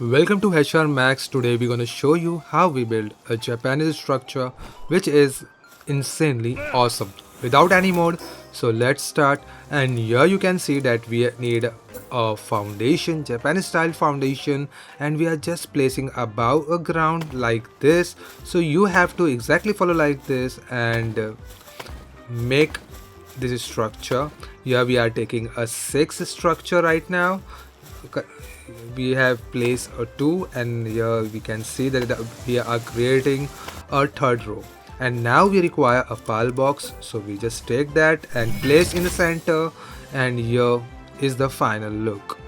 Welcome to HR Max. Today we're going to show you how we build a Japanese structure which is insanely awesome without any mode. So let's start, and here you can see that we need a foundation, Japanese style foundation, and we are just placing above a ground like this. So you have to exactly follow like this and make this structure. Here we are taking a 6 structure right now. We have placed a 2, and here we can see that we are creating a third row, and now we require a pile box, so we just take that and place in the center, and here is the final look.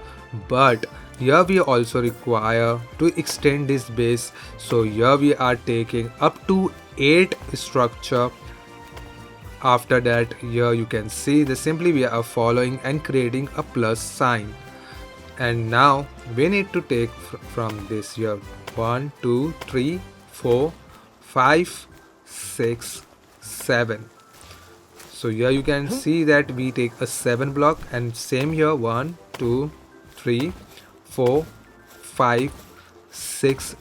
But here we also require to extend this base, so here we are taking up to 8 structure. After that, here you can see that simply we are following and creating a plus sign. And now we need to take from this here 1 2 3 4 5 6 7. So here you can see that we take a 7 block, and same here 1 2 3 4 5 6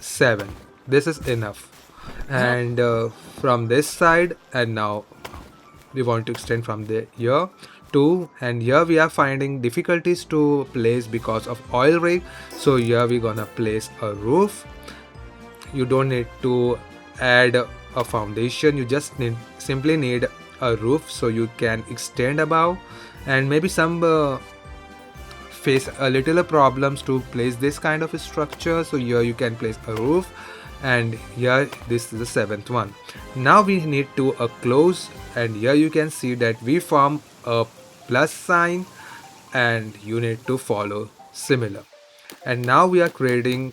7. This is enough. And from this side, and now we want to extend from there here 2, and here we are finding difficulties to place because of oil rig, so here we're gonna place a roof. You don't need to add a foundation, you just simply need a roof, so you can extend above, and maybe some face a little problems to place this kind of a structure, so here you can place a roof. And here this is the 7th one. Now we need to close, and here you can see that we form a plus sign, and you need to follow similar. And now we are creating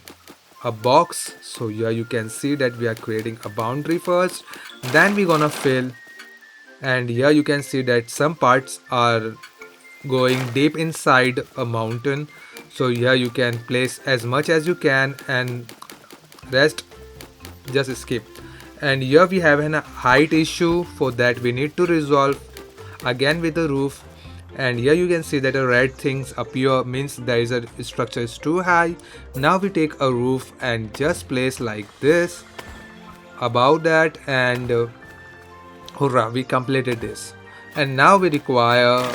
a box, so here you can see that we are creating a boundary first, then we're gonna fill. And here you can see that some parts are going deep inside a mountain, so here you can place as much as you can, and rest just skip. And here we have a height issue, for that we need to resolve again with the roof. And here you can see that the red things appear, means there is a structure is too high. Now we take a roof and just place like this above that, and hurrah, we completed this. And now we require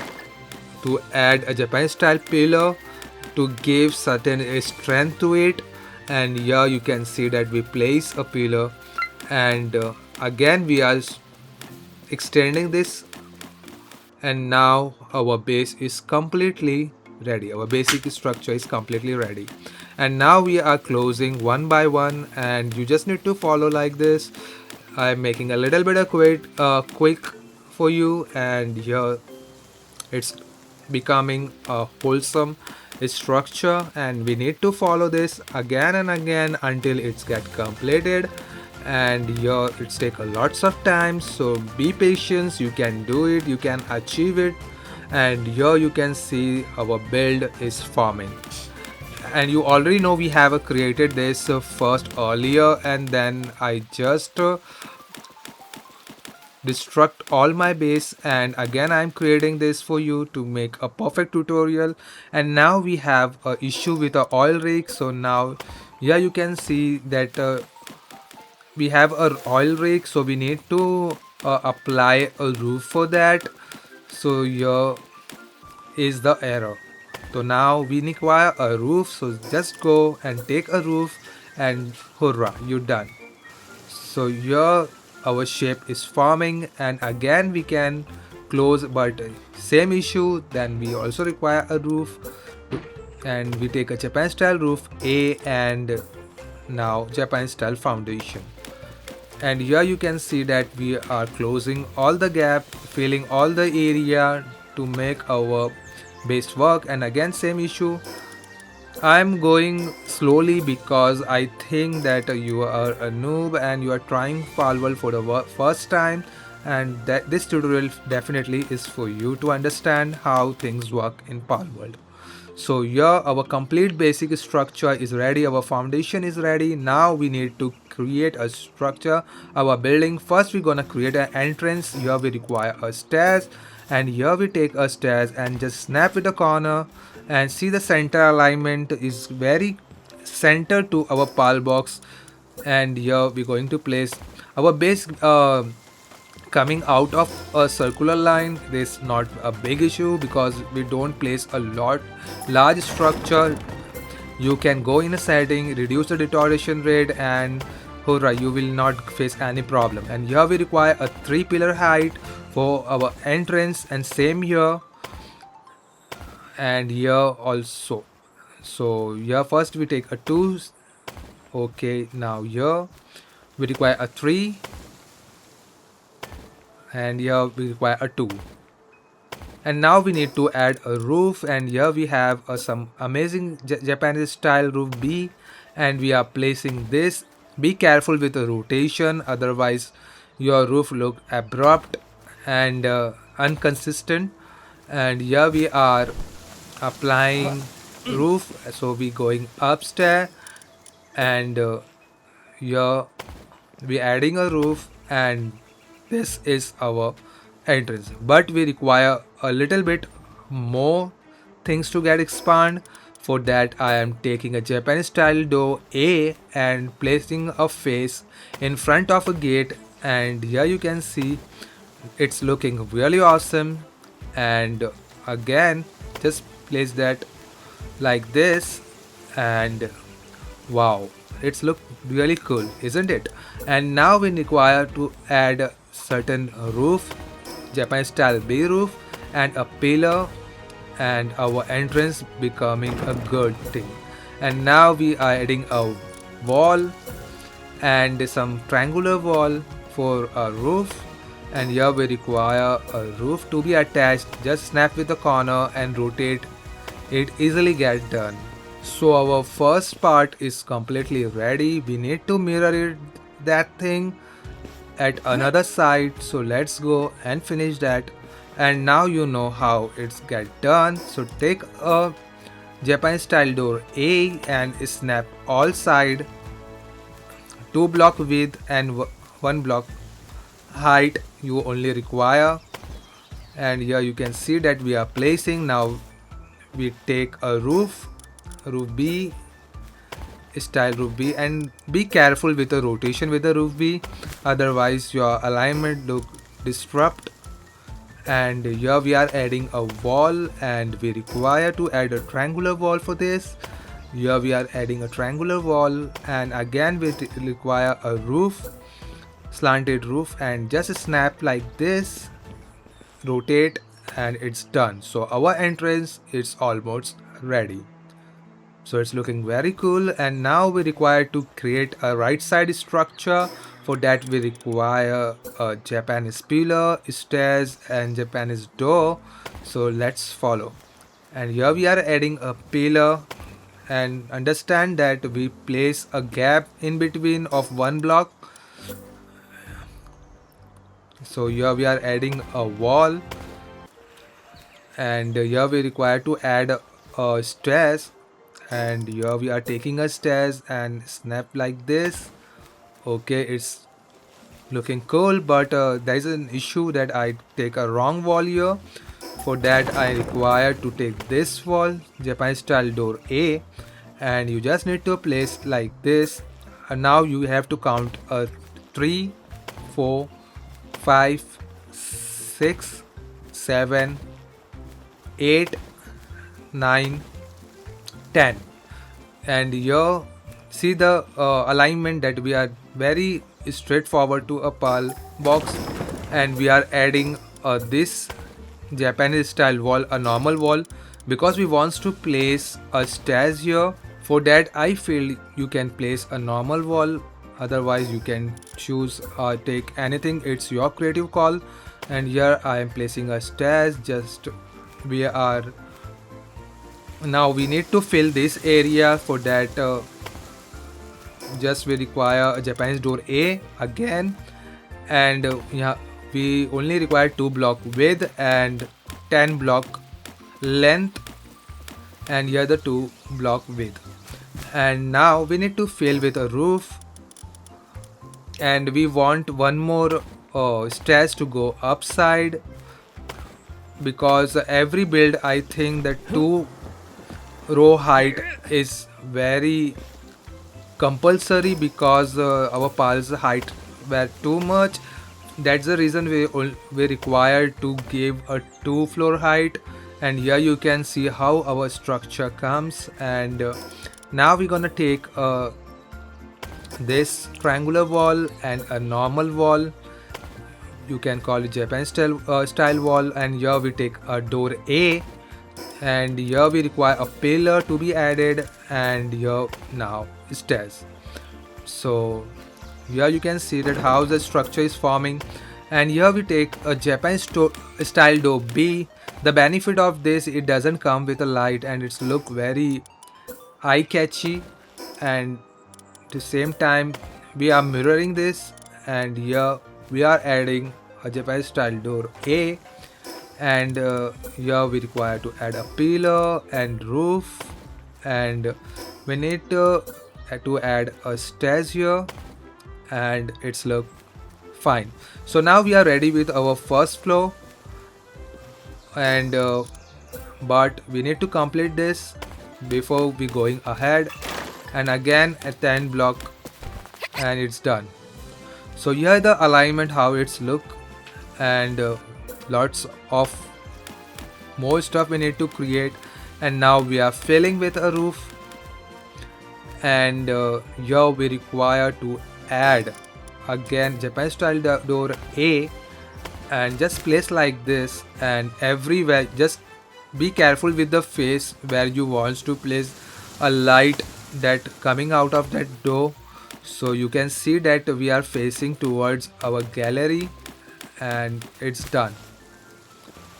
to add a Japanese style pillar to give certain strength to it. And here you can see that we place a pillar, and again we are extending this, and now our base is completely ready, our basic structure is completely ready. And now we are closing one by one, and you just need to follow like this. I'm making a little bit of quick for you, and here it's becoming a wholesome structure, and we need to follow this again and again until it's get completed. And here it's take a lots of time, so be patient, you can do it, you can achieve it. And here you can see our build is forming, and you already know we have created this first earlier, and then I just destruct all my base, and again I'm creating this for you to make a perfect tutorial. And now we have a issue with the oil rig, so now here you can see that we have a oil rig, so we need to apply a roof for that. So here is the error, so now we require a roof, so just go and take a roof, and hurrah, you're done. So here our shape is forming, and again we can close, but same issue, then we also require a roof, and we take a Japan style roof A, and now Japan style foundation. And here you can see that we are closing all the gap, filling all the area to make our base work. And again same issue, I'm going slowly because I think that you are a noob and you are trying Palworld for the first time, and that this tutorial definitely is for you to understand how things work in Palworld. So here our complete basic structure is ready, our foundation is ready. Now we need to create a structure, our building. First we're gonna create an entrance. Here we require a stairs, and here we take a stairs and just snap with the corner, and see the center alignment is very center to our pal box, and here we're going to place our base coming out of a circular line. This is not a big issue because we don't place a large structure. You can go in a setting, reduce the deterioration rate, and hurrah, you will not face any problem. And here we require a 3 pillar height for our entrance, and same here and here also. So here first we take a 2. Okay, now here we require a 3, and here we require a 2. And now we need to add a roof, and here we have some amazing Japanese style roof B, and we are placing this. Be careful with the rotation, otherwise your roof look abrupt and inconsistent. And here we are applying roof, so we going upstairs, and here we adding a roof, and this is our entrance, but we require a little bit more things to get expand. For that I am taking a Japanese style door A and placing a face in front of a gate, and here you can see it's looking really awesome. And again, just place that like this, and wow, it's look really cool, isn't it? And now we require to add certain roof, Japanese style B roof, and a pillar, and our entrance becoming a good thing. And now we are adding a wall and some triangular wall for a roof, and here we require a roof to be attached. Just snap with the corner and rotate it, easily get done. So our first part is completely ready. We need to mirror it, that thing at another side, so let's go and finish that. And now you know how it's get done. So take a Japanese style door A and snap all side, 2 block width and 1 block height you only require. And here you can see that we are placing. Now we take a roof B, style roof B, and be careful with the rotation with the roof B, otherwise your alignment look disrupt. And here we are adding a wall, and we require to add a triangular wall for this. Here we are adding a triangular wall, and again we require a roof, slanted roof, and just snap like this, rotate, and it's done. So our entrance is almost ready. So it's looking very cool. And now we require to create a right side structure. For that we require a Japanese pillar, stairs, and Japanese door. So let's follow. And here we are adding a pillar, and understand that we place a gap in between of 1 block. So here we are adding a wall, and here we require to add a stairs, and here we are taking a stairs and snap like this. Okay, it's looking cool, but there is an issue that I take a wrong wall here. For that I require to take this wall, Japanese style door A, and you just need to place like this. And now you have to count 3, 4, 5, 6, 7, 8, 9, 10. And here see the alignment that we are very straightforward to a pal box, and we are adding this Japanese style wall, a normal wall, because we wants to place a stairs here. For that I feel you can place a normal wall, otherwise you can choose take anything, it's your creative call. And here I am placing a stairs. Just we are now we need to fill this area. For that just we require a Japanese door A again, and yeah, we only require 2 block width and 10 block length, and here the 2 block width. And now we need to fill with a roof, and we want one more stairs to go upside, because every build I think that 2 row height is very compulsory because our piles height were too much. That's the reason we required to give a 2 floor height. And here you can see how our structure comes. And now we're gonna take this triangular wall and a normal wall, you can call it Japan style wall, and here we take a door A, and here we require a pillar to be added, and here now stairs. So here you can see that how the structure is forming. And here we take a Japan style door B. The benefit of this, it doesn't come with a light and it's look very eye catchy, and at the same time we are mirroring this, and here we are adding a Japan style door A. And here we require to add a pillar and roof, and we need to add a stairs here, and it's look fine. So now we are ready with our first floor, and but we need to complete this before we going ahead. And again a 10 block and it's done. So here the alignment how it's look, and lots of more stuff we need to create. And now we are filling with a roof, and here we require to add again Japan style door A, and just place like this, and everywhere just be careful with the face where you want to place a light that coming out of that door. So you can see that we are facing towards our gallery, and it's done.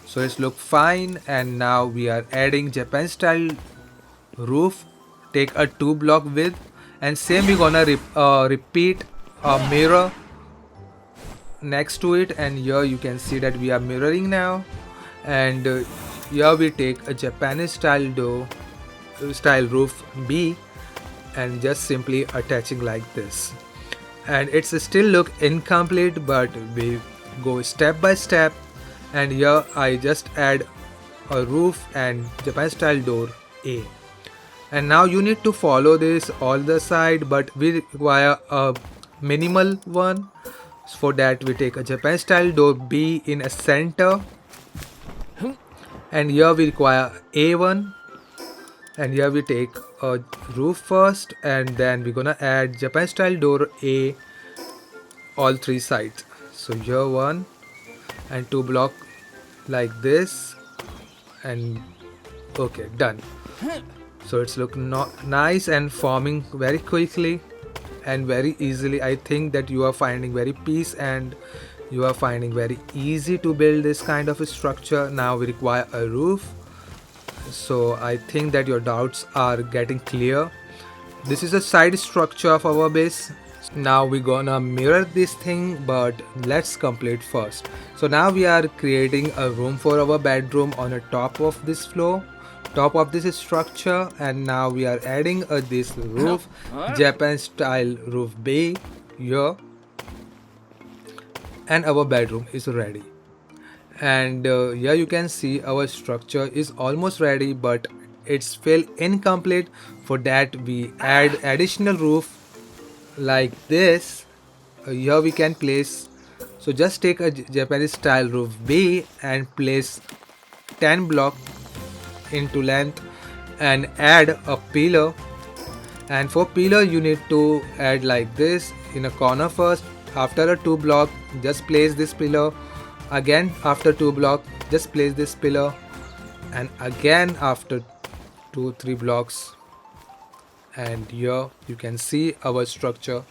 So it's look fine. And now we are adding Japan style roof, take a 2 block width, and same we gonna repeat a mirror next to it. And here you can see that we are mirroring now. And here we take a Japanese style roof B, and just simply attaching like this. And it's still look incomplete, but we go step by step. And here I just add a roof and Japan style door A. And now you need to follow this all the side, but we require a minimal one. For that we take a Japan style door B in a center, and here we require A1. And here we take a roof first, and then we're gonna add Japan style door A all 3 sides. So here 1 and 2 block like this, and okay, done. So it's look nice and forming very quickly and very easily. I think that you are finding very peace, and you are finding very easy to build this kind of a structure. Now we require a roof. So I think that your doubts are getting clear. This is a side structure of our base. Now we're gonna mirror this thing, but let's complete first. So now we are creating a room for our bedroom on the top of this floor, top of this structure. And now we are adding this roof, Japan style roof bay here, and our bedroom is ready. And here you can see our structure is almost ready, but it's still incomplete. For that we add additional roof like this. Here we can place, so just take a Japanese style roof B and place 10 block into length, and add a pillar. And for pillar you need to add like this in a corner first. After a 2 block, just place this pillar. Again after 2 block, just place this pillar, and again after 2-3 blocks. And here you can see our structure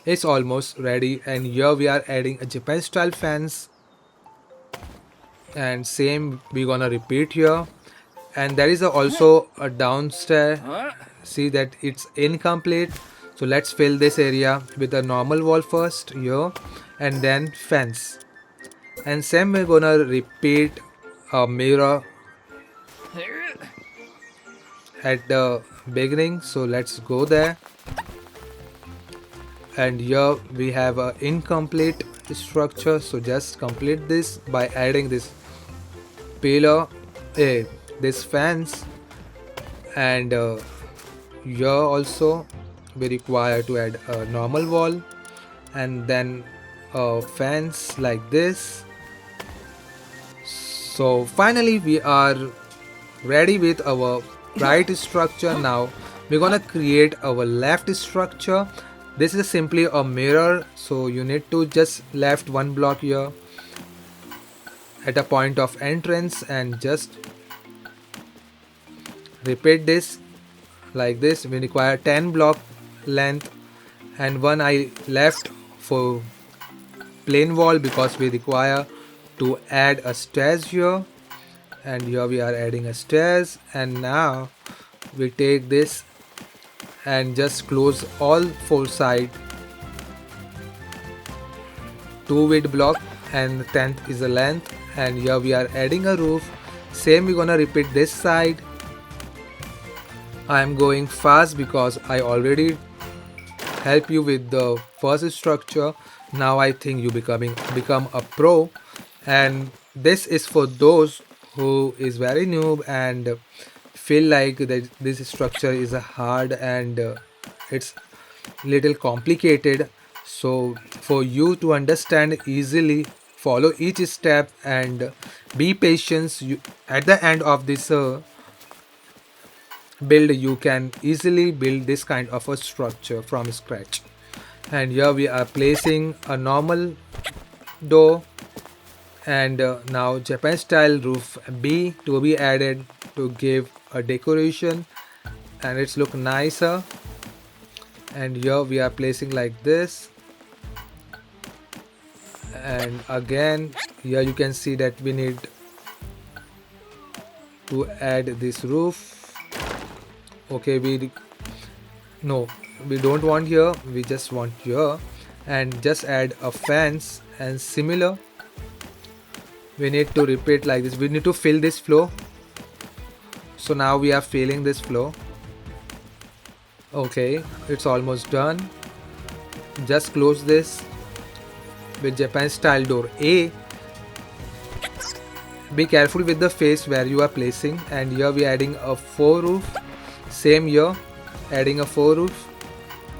is almost ready. And here we are adding a Japan style fence, and same we gonna repeat here. And there is also a downstairs. See that it's incomplete, so let's fill this area with a normal wall first here, and then fence. And same we're gonna repeat a mirror at the beginning. So let's go there. And here we have a incomplete structure, so just complete this by adding this pillar, this fence. And here also we require to add a normal wall and then a fence like this. So finally we are ready with our right structure. Now we're gonna create our left structure. This is simply a mirror, so you need to just left one block here at a point of entrance and just repeat this like this. We require 10 block length and one I left for plain wall because we require to add a stairs here, and here we are adding a stairs. And now we take this and just close all four side, 2 width block and 10th is the length. And here we are adding a roof. Same we're gonna repeat this side. I am going fast because I already help you with the first structure. Now I think you become a pro, and this is for those who is very noob and feel like that this structure is a hard and it's little complicated. So for you to understand easily, follow each step and be patient. At the end of this build, you can easily build this kind of a structure from scratch. And here we are placing a normal door, and now Japan style roof B to be added to give a decoration and it's look nicer. And here we are placing like this, and again here you can see that we need to add this roof. Okay, we don't want here, we just want here, and just add a fence. And similar we need to repeat like this. We need to fill this floor. So now we are filling this floor. Okay, it's almost done. Just close this with Japan style door A. Be careful with the face where you are placing. And here we are adding a 4 roof. Same here, adding a 4 roof.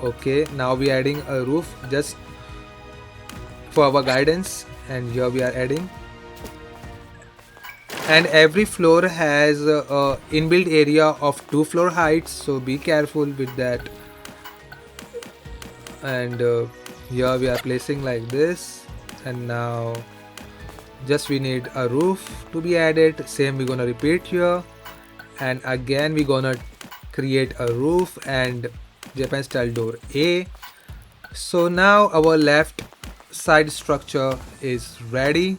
Okay, now we are adding a roof just for our guidance. And here we are adding, and every floor has a inbuilt area of 2 floor heights, so be careful with that. And here we are placing like this. And now just we need a roof to be added. Same we're gonna repeat here, and again we're gonna create a roof and Japan style door A. So now our left side structure is ready,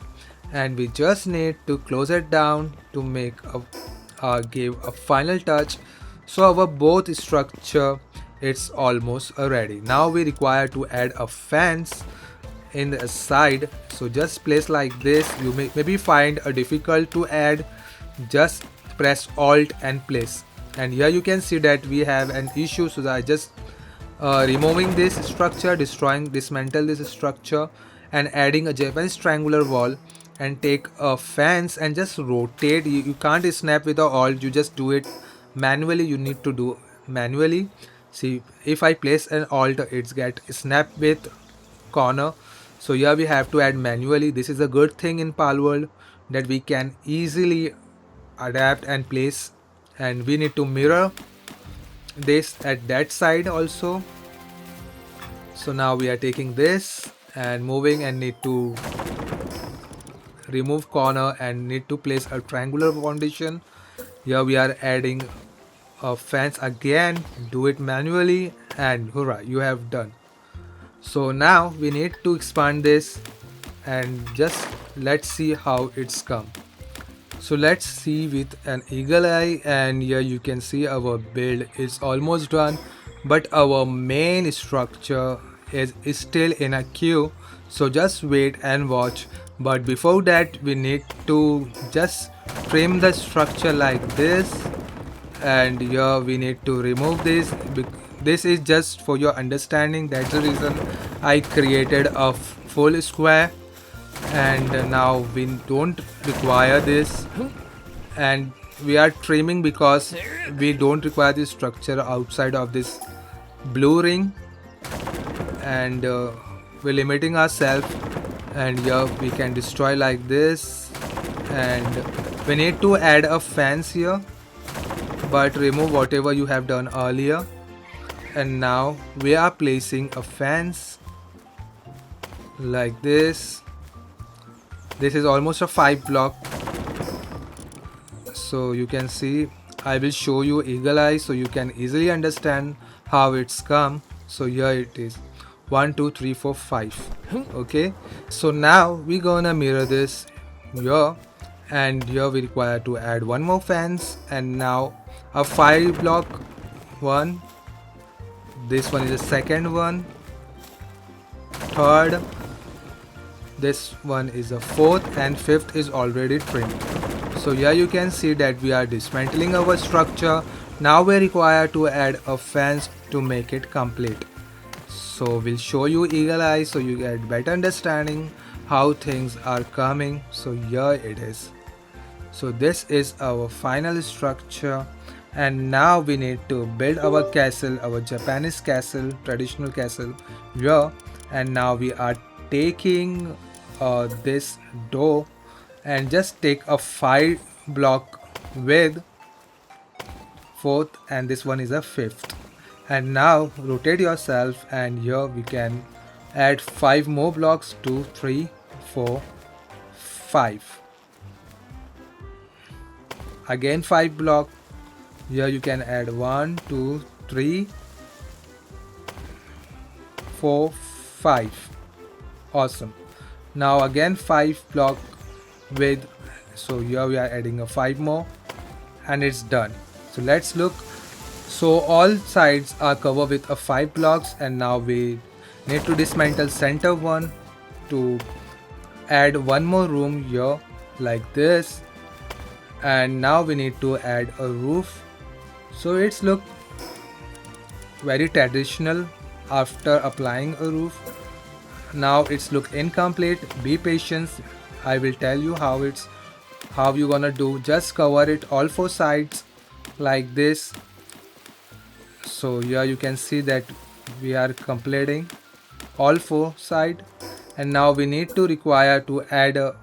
and we just need to close it down to make give a final touch. So our both structure it's almost ready. Now we require to add a fence in the side, so just place like this. You may maybe find a difficult to add, just press alt and place. And here you can see that we have an issue, so that I just removing this structure, dismantle this structure and adding a Japanese triangular wall, and take a fence and just rotate. You can't snap with the alt, you just do it manually. You need to do manually. See, if I place an alt, it's get snap with corner. So here we have to add manually. This is a good thing in Palworld that we can easily adapt and place. And we need to mirror this at that side also. So now we are taking this and moving, and need to remove corner and need to place a triangular foundation. Here we are adding a fence again, do it manually, and hurrah, you have done. So now we need to expand this, and just let's see how it's come. So let's see with an eagle eye, and here you can see our build is almost done, but our main structure is still in a queue. So just wait and watch. But before that we need to just trim the structure like this, and here we need to remove this. This is just for your understanding, that's the reason I created a full square. And now we don't require this, and we are trimming because we don't require this structure outside of this blue ring, and we're limiting ourselves, and here we can destroy like this, and we need to add a fence here, but remove whatever you have done earlier. And now we are placing a fence like this. This is almost a 5 block, so you can see I will show you eagle eye so you can easily understand how it's come. So here it is, 1 2 3 4 5. Okay, so now we're gonna mirror this here, and here we require to add one more fence, and now a 5 block one. This one is the second one, third, this one is the fourth, and fifth is already trimmed. So here you can see that we are dismantling our structure. Now we require to add a fence to make it complete. So we'll show you eagle eye so you get better understanding how things are coming. So here it is. So this is our final structure, and now we need to build our castle, our Japanese castle, traditional castle here. And now we are taking this door and just take a 5 block with fourth, and this one is a fifth. And now rotate yourself, and here we can add 5 more blocks, 2 3 4 5. Again 5 block. Here you can add 1 2 3 4 5. Awesome. Now again 5 block with, so here we are adding a 5 more, and it's done. So let's look. So all sides are covered with a 5 blocks, and now we need to dismantle center one to add one more room here like this. And now we need to add a roof, so it's look very traditional after applying a roof. Now it's look incomplete. Be patient, I will tell you how you gonna do. Just cover it all 4 sides like this. So here you can see that we are completing all 4 sides, and now we need to require to add a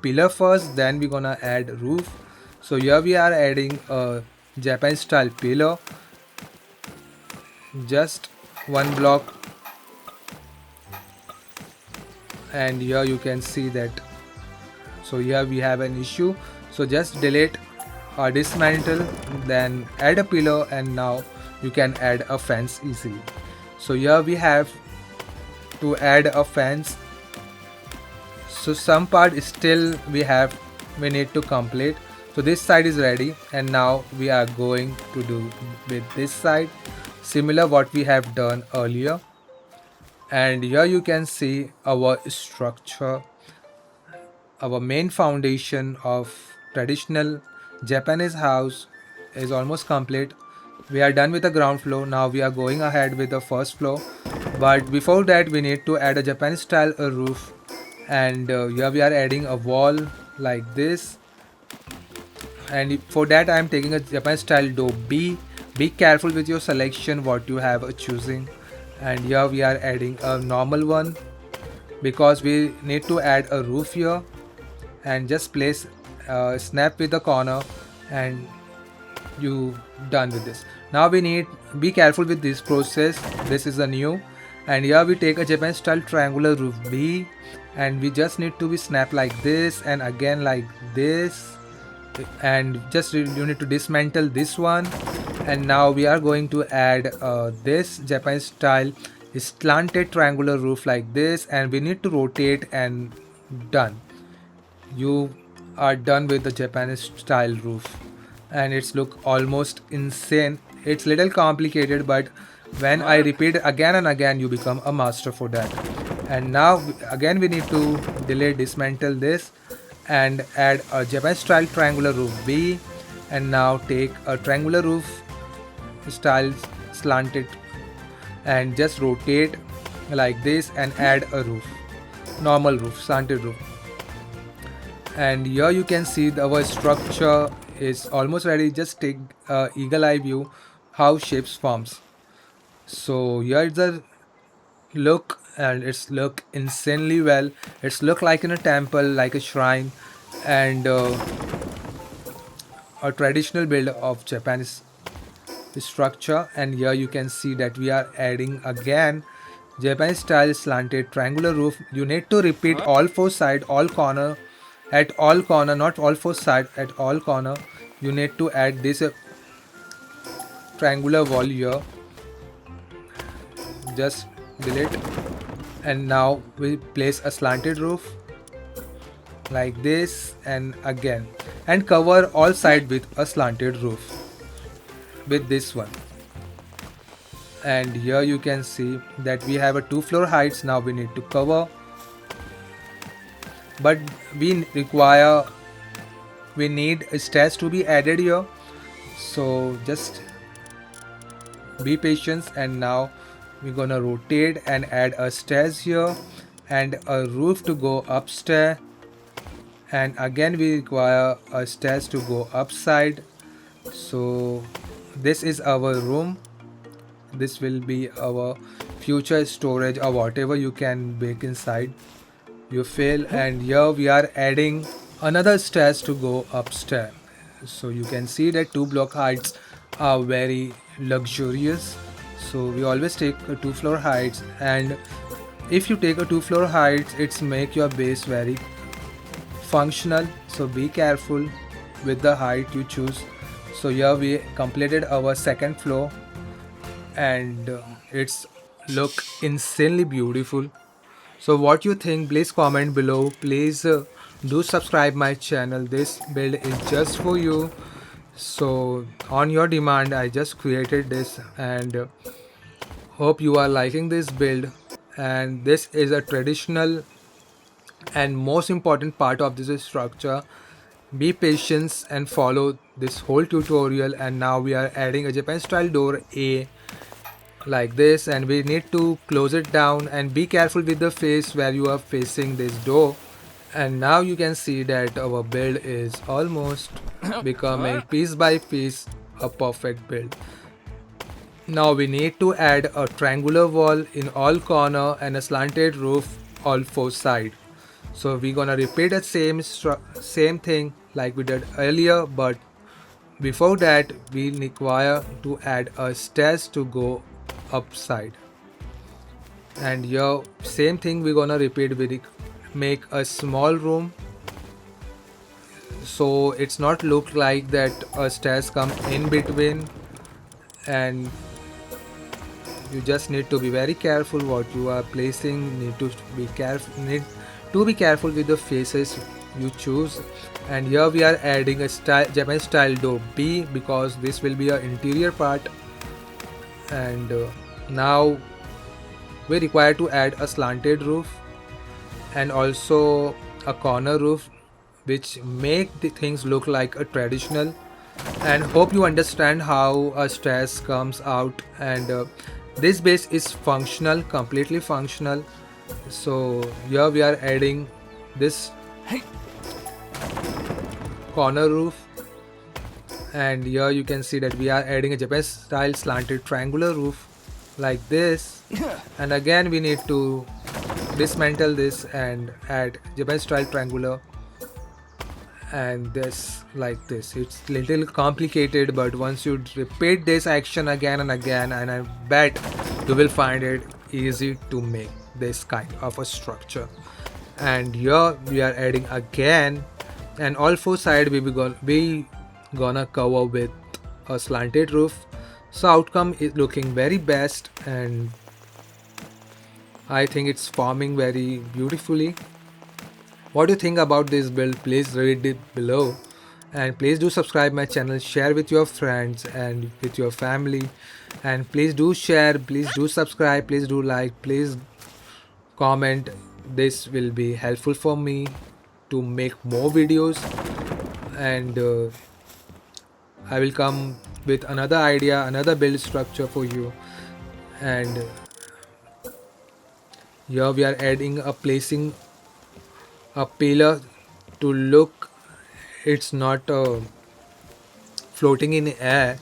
pillar first, then we're gonna add roof. So here we are adding a Japanese style pillar, just 1 block, and here you can see that. So here we have an issue, so just delete or dismantle, then add a pillar, and now you can add a fence easily. So here we have to add a fence. So some part is still we need to complete. So this side is ready, and now we are going to do with this side similar what we have done earlier. And here you can see our structure, our main foundation of traditional Japanese house is almost complete. We are done with the ground floor. Now we are going ahead with the first floor, but before that we need to add a Japanese style roof, and here we are adding a wall like this. And for that I am taking a Japanese style door B. Be careful with your selection what you have choosing. And here we are adding a normal one because we need to add a roof here, and just place snap with the corner, and you done with this. Now we need be careful with this process. This is a new, and here we take a Japanese style triangular roof B, and we just need to be snap like this and again like this, and just you need to dismantle this one. And now we are going to add this Japanese style slanted triangular roof like this, and we need to rotate, and done. You are done with the Japanese style roof, and it's look almost insane. It's little complicated, but when I repeat again and again, you become a master for that. And now again we need to delete, dismantle this, and add a Japanese style triangular roof B, and now take a triangular roof style slanted, and just rotate like this, and add a roof, normal roof, slanted roof. And here you can see our structure is almost ready. Just take eagle eye view how shapes forms. So here is the look, and it's look insanely well. It's look like in a temple, like a shrine, and a traditional build of Japanese structure. And here you can see that we are adding again Japanese style slanted triangular roof. You need to repeat all four side, all corner, at all corner, not all four side, at all corner. You need to add this triangular wall here. Just delete, and now we place a slanted roof like this, and again, and cover all side with a slanted roof with this one. And here you can see that we have a 2 floor heights. Now we need to cover, but we need stairs to be added here, so just be patient. And now we're gonna rotate and add a stairs here and a roof to go upstairs, and again we require a stairs to go upside. So this is our room. This will be our future storage or whatever you can bake inside you feel. And here we are adding another stairs to go upstairs. So you can see that 2 block heights are very luxurious. So we always take a 2 floor heights, and if you take a 2 floor heights, it's make your base very functional. So be careful with the height you choose. So here we completed our second floor, and it's look insanely beautiful. So what you think, please comment below. Please do subscribe my channel. This build is just for you. So on your demand I just created this, and hope you are liking this build. And this is a traditional and most important part of this structure. Be patient and follow this whole tutorial. And now we are adding a Japan style door A like this, and we need to close it down, and be careful with the face where you are facing this door. And now you can see that our build is almost becoming piece by piece a perfect build. Now we need to add a triangular wall in all corner and a slanted roof all four side. So we're gonna repeat the same thing like we did earlier, but before that we require to add a stairs to go upside. And here same thing we're gonna repeat. We make a small room, so it's not look like that a stairs come in between. And you just need to be very careful what you are placing. Need to be careful with the faces you choose. And here we are adding a Japanese style door B, because this will be an interior part. And now we require to add a slanted roof and also a corner roof, which make the things look like a traditional. And hope you understand how a stairs comes out. And this base is functional, completely functional. So here we are adding this corner roof, and here you can see that we are adding a Japanese style slanted triangular roof like this. And again we need to dismantle this and add Japanese style triangular, and this like this. It's little complicated, but once you repeat this action again and again, and I bet you will find it easy to make this kind of a structure. And here we are adding again, and all four side we gonna cover with a slanted roof. So outcome is looking very best, and I think it's forming very beautifully. What do you think about this build? Please read it below, and please do subscribe my channel, share with your friends and with your family. And please do share, please do subscribe, please do like, please comment. This will be helpful for me to make more videos. And I will come with another idea, another build structure for you. And here we are adding a placing a pillar to look it's not floating in air,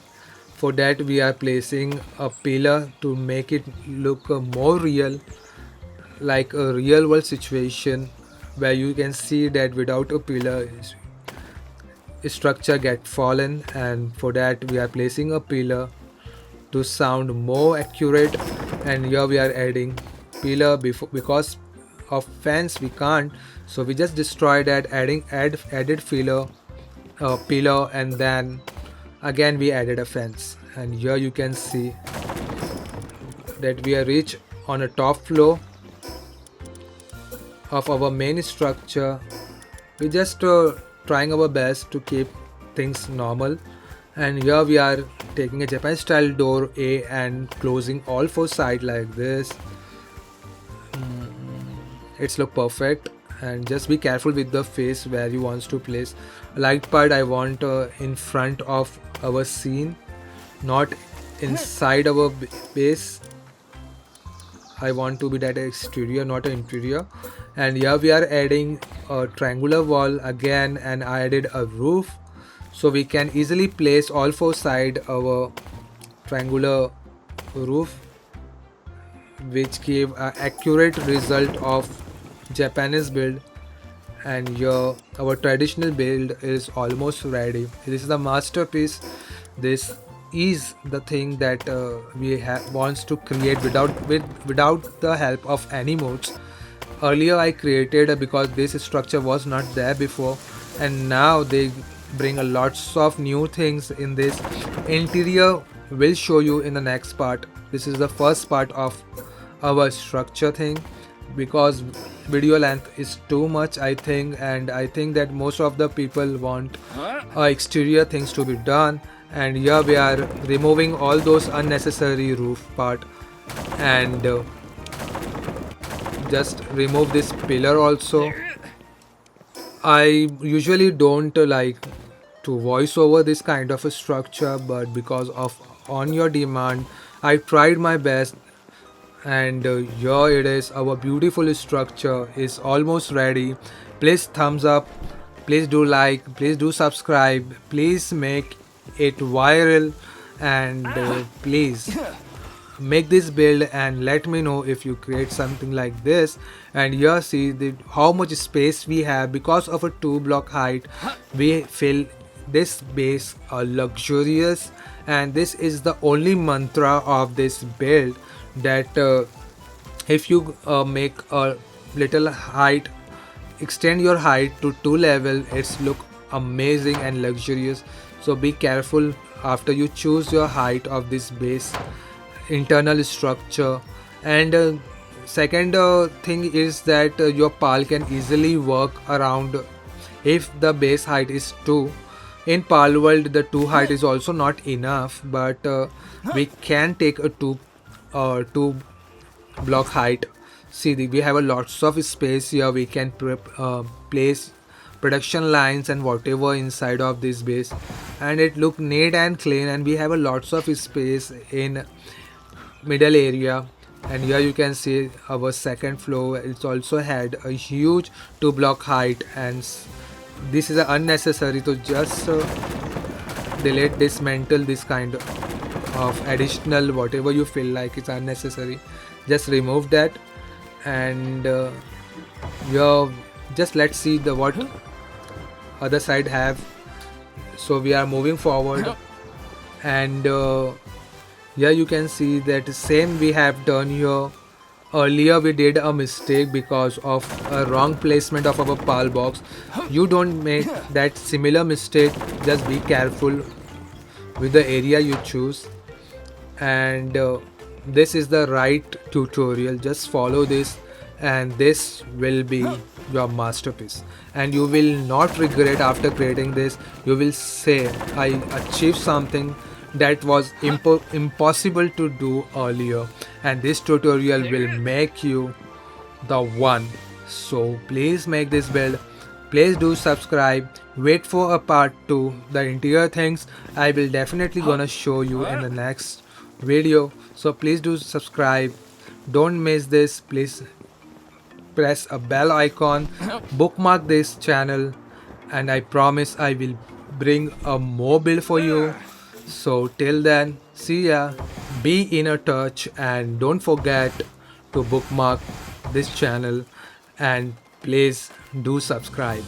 For that we are placing a pillar to make it look more real, like a real world situation where you can see that without a pillar structure get fallen, and for that we are placing a pillar to sound more accurate. And here we are adding pillar before, because of fence we can't, so we just destroy that, added filler pillar, and then again we added a fence. And here you can see that we are reach on a top floor of our main structure. We just trying our best to keep things normal. And here we are taking a Japan style door A and closing all four sides like this. It's look perfect. And just be careful with the face where you want to place light part. I want in front of our scene, not inside our base. I want to be that exterior, not an interior. And here we are adding a triangular wall again, and I added a roof, so we can easily place all four side our triangular roof, which gave an accurate result of Japanese build. And here our traditional build is almost ready. This is the masterpiece. This is the thing that we wants to create without the help of any modes. Earlier I created because this structure was not there before, and now they bring a lots of new things in this interior. Will show you in the next part. This is the first part of our structure thing, because video length is too much I think, and I think that most of the people want exterior things to be done. And here we are removing all those unnecessary roof part, and just remove this pillar also. I usually don't like to voice over this kind of a structure, but because of on your demand I tried my best. And here it is, our beautiful structure is almost ready. Please thumbs up, please do like, please do subscribe, please make it viral, and please make this build and let me know if you create something like this. And here see how much space we have. Because of a 2 block height we fill this base luxurious, and this is the only mantra of this build, that if you make a little height, extend your height to 2 level, it's look amazing and luxurious. So be careful after you choose your height of this base internal structure. And second thing is that your pal can easily work around if the base height is 2. In Palworld the 2 height is also not enough, but we can take a 2 block height. See, we have a lots of space here. We can place production lines and whatever inside of this base, and it look neat and clean, and we have a lots of space in middle area. And here you can see our second floor, it's also had a huge 2 block height, and this is unnecessary to just delete, dismantle this kind of additional whatever you feel like it's unnecessary, just remove that. And yeah, just let's see the what other side have. So we are moving forward, and here you can see that same we have done here. Earlier we did a mistake because of a wrong placement of our pal box. You don't make that similar mistake. Just be careful with the area you choose. And this is the right tutorial. Just follow this, and this will be your masterpiece, and you will not regret after creating this. You will say, I achieved something that was impossible to do earlier, and this tutorial will make you the one. So please make this build, please do subscribe, wait for a part 2. The interior things I will definitely gonna show you in the next video. So please do subscribe, don't miss this. Please press a bell icon, bookmark this channel, and I promise I will bring a more build for you. So till then, see ya, be in a touch, and don't forget to bookmark this channel, and please do subscribe.